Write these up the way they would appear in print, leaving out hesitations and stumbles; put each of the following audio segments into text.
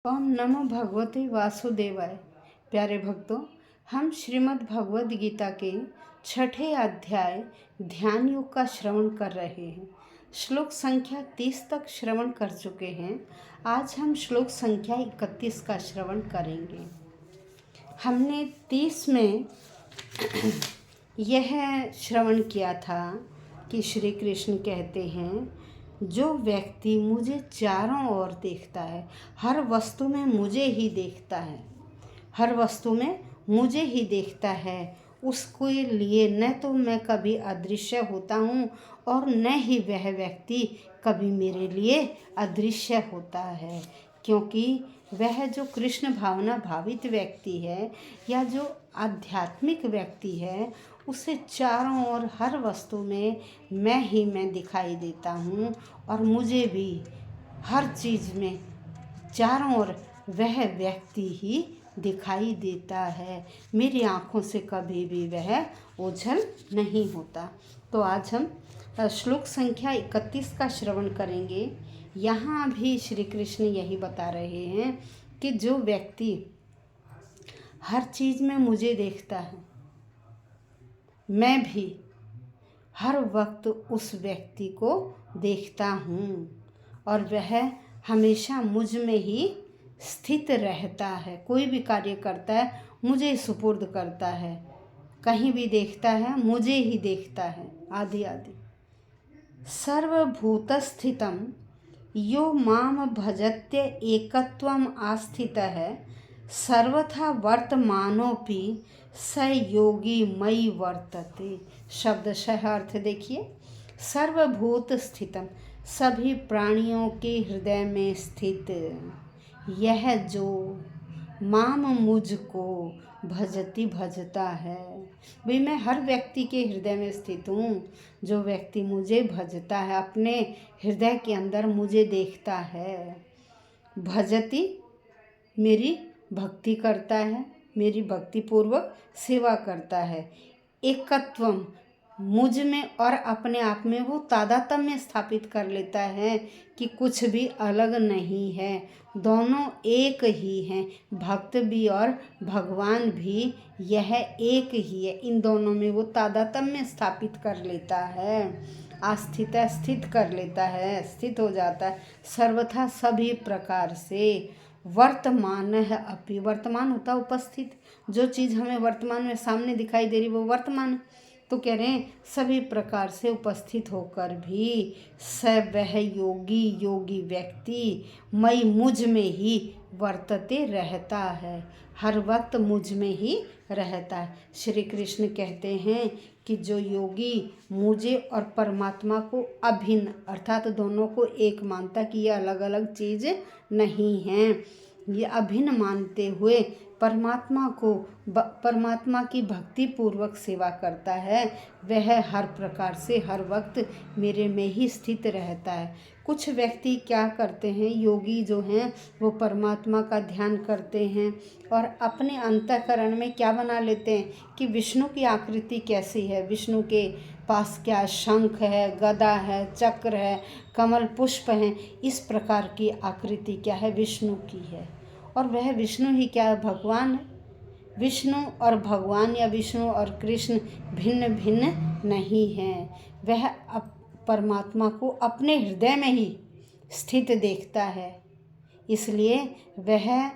ओम नमो भगवते वासुदेवाय। प्यारे भक्तों, हम श्रीमद् भगवद गीता के 6ठे अध्याय ध्यान योग का श्रवण कर रहे हैं। श्लोक संख्या 30 तक श्रवण कर चुके हैं। आज हम श्लोक संख्या 31 का श्रवण करेंगे। हमने 30 में यह श्रवण किया था कि श्री कृष्ण कहते हैं, जो व्यक्ति मुझे चारों ओर देखता है, हर वस्तु में मुझे ही देखता है, हर वस्तु में मुझे ही देखता है, उसके लिए न तो मैं कभी अदृश्य होता हूँ और न ही वह व्यक्ति कभी मेरे लिए अदृश्य होता है। क्योंकि वह जो कृष्ण भावना भावित व्यक्ति है या जो आध्यात्मिक व्यक्ति है, उसे चारों ओर हर वस्तु में मैं दिखाई देता हूँ और मुझे भी हर चीज़ में चारों ओर वह व्यक्ति ही दिखाई देता है। मेरी आँखों से कभी भी वह ओझल नहीं होता। तो आज हम श्लोक संख्या 31 का श्रवण करेंगे। यहाँ भी श्री कृष्ण यही बता रहे हैं कि जो व्यक्ति हर चीज़ में मुझे देखता है, मैं भी हर वक्त उस व्यक्ति को देखता हूँ और वह हमेशा मुझ में ही स्थित रहता है। कोई भी कार्य करता है मुझे सुपुर्द करता है, कहीं भी देखता है मुझे ही देखता है, आदि आदि। सर्वभूतस्थितं यो माम भजत्य एकत्वम आस्थितः सर्वथा वर्तमानोपि स योगी मयि वर्तते। शब्दशः अर्थ देखिए। सर्वभूत स्थितम, सभी प्राणियों के हृदय में स्थित यह जो माम मुझको भजती भजता है। भाई मैं हर व्यक्ति के हृदय में स्थित हूँ। जो व्यक्ति मुझे भजता है, अपने हृदय के अंदर मुझे देखता है, भजती मेरी भक्ति करता है, मेरी भक्ति पूर्वक सेवा करता है, एकत्वम मुझ में और अपने आप में वो तादात्म्य स्थापित कर लेता है कि कुछ भी अलग नहीं है, दोनों एक ही हैं। भक्त भी और भगवान भी यह एक ही है। इन दोनों में वो तादात्म्य स्थापित कर लेता है, आस्थित स्थित कर लेता है, स्थित हो जाता है। सर्वथा सभी प्रकार से वर्तमान है अपि, वर्तमान होता उपस्थित। जो चीज़ हमें वर्तमान में सामने दिखाई दे रही वो वर्तमान। तो कह रहे हैं सभी प्रकार से उपस्थित होकर भी स वह योगी व्यक्ति मई मुझ में ही वर्तते रहता है, हर वक्त मुझ में ही रहता है। श्री कृष्ण कहते हैं कि जो योगी मुझे और परमात्मा को अभिन्न अर्थात दोनों को एक मानता कि ये अलग अलग चीज़ नहीं हैं, ये अभिन्न मानते हुए परमात्मा की भक्ति पूर्वक सेवा करता है, वह हर प्रकार से हर वक्त मेरे में ही स्थित रहता है। कुछ व्यक्ति क्या करते हैं, योगी जो हैं वो परमात्मा का ध्यान करते हैं और अपने अंतःकरण में क्या बना लेते हैं कि विष्णु की आकृति कैसी है, विष्णु के पास क्या शंख है, गदा है, चक्र है, कमल पुष्प हैं, इस प्रकार की आकृति क्या है, विष्णु की है। और वह विष्णु ही क्या है, भगवान है। विष्णु और भगवान या विष्णु और कृष्ण भिन्न भिन्न नहीं हैं। वह परमात्मा को अपने हृदय में ही स्थित देखता है, इसलिए वह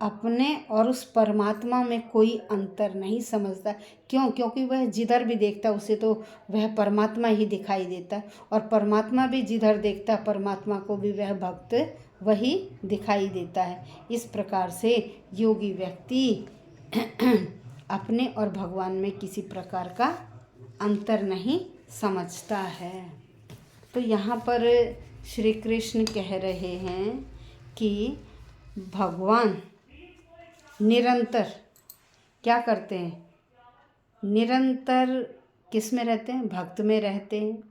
अपने और उस परमात्मा में कोई अंतर नहीं समझता। क्यों? क्योंकि वह जिधर भी देखता है उसे तो वह परमात्मा ही दिखाई देता है और परमात्मा भी जिधर देखता है परमात्मा को भी वह भक्त वही दिखाई देता है। इस प्रकार से योगी व्यक्ति अपने और भगवान में किसी प्रकार का अंतर नहीं समझता है। तो यहाँ पर श्री कृष्ण कह रहे हैं कि भगवान निरंतर क्या करते हैं, निरंतर किस में रहते हैं, भक्त में रहते हैं।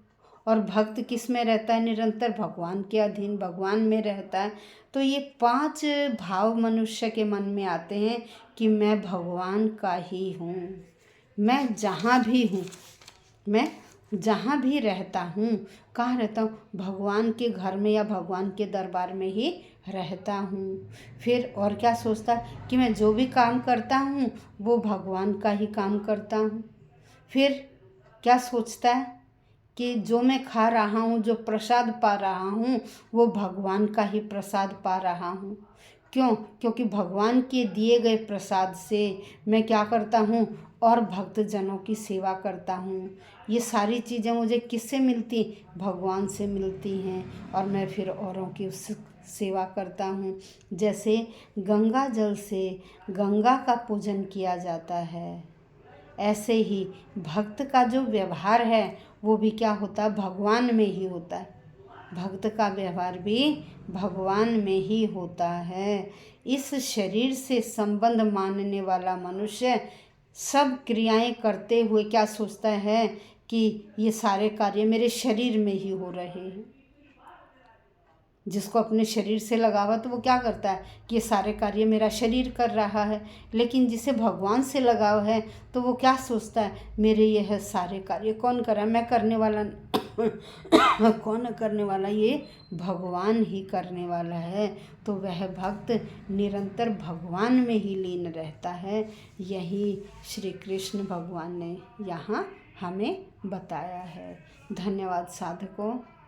और भक्त किस में रहता है, निरंतर भगवान के अधीन, भगवान में रहता है। तो ये 5 भाव मनुष्य के मन में आते हैं कि मैं भगवान का ही हूँ, मैं जहाँ भी हूँ, मैं जहाँ भी रहता हूँ, कहाँ रहता हूँ, भगवान के घर में या भगवान के दरबार में ही रहता हूँ। फिर और क्या सोचता है कि मैं जो भी काम करता हूँ वो भगवान का ही काम करता हूँ। फिर क्या सोचता है कि जो मैं खा रहा हूँ, जो प्रसाद पा रहा हूँ, वो भगवान का ही प्रसाद पा रहा हूँ। क्यों? क्योंकि भगवान के दिए गए प्रसाद से मैं क्या करता हूँ, और भक्तजनों की सेवा करता हूँ। ये सारी चीज़ें मुझे किससे मिलती? भगवान से मिलती हैं, और मैं फिर औरों की उस सेवा करता हूँ। जैसे गंगा जल से गंगा का पूजन किया जाता है, ऐसे ही भक्त का जो व्यवहार है वो भी क्या होता है? भगवान में ही होता है। भक्त का व्यवहार भी भगवान में ही होता है। इस शरीर से संबंध मानने वाला मनुष्य सब क्रियाएं करते हुए क्या सोचता है कि ये सारे कार्य मेरे शरीर में ही हो रहे हैं। जिसको अपने शरीर से लगावा तो वो क्या करता है कि ये सारे कार्य मेरा शरीर कर रहा है। लेकिन जिसे भगवान से लगाव है तो वो क्या सोचता है, मेरे यह सारे कार्य कौन कर रहा है? मैं करने वाला कौन करने वाला? ये भगवान ही करने वाला है। तो वह भक्त निरंतर भगवान में ही लीन रहता है। यही श्री कृष्ण भगवान ने यहाँ हमें बताया है। धन्यवाद साधकों।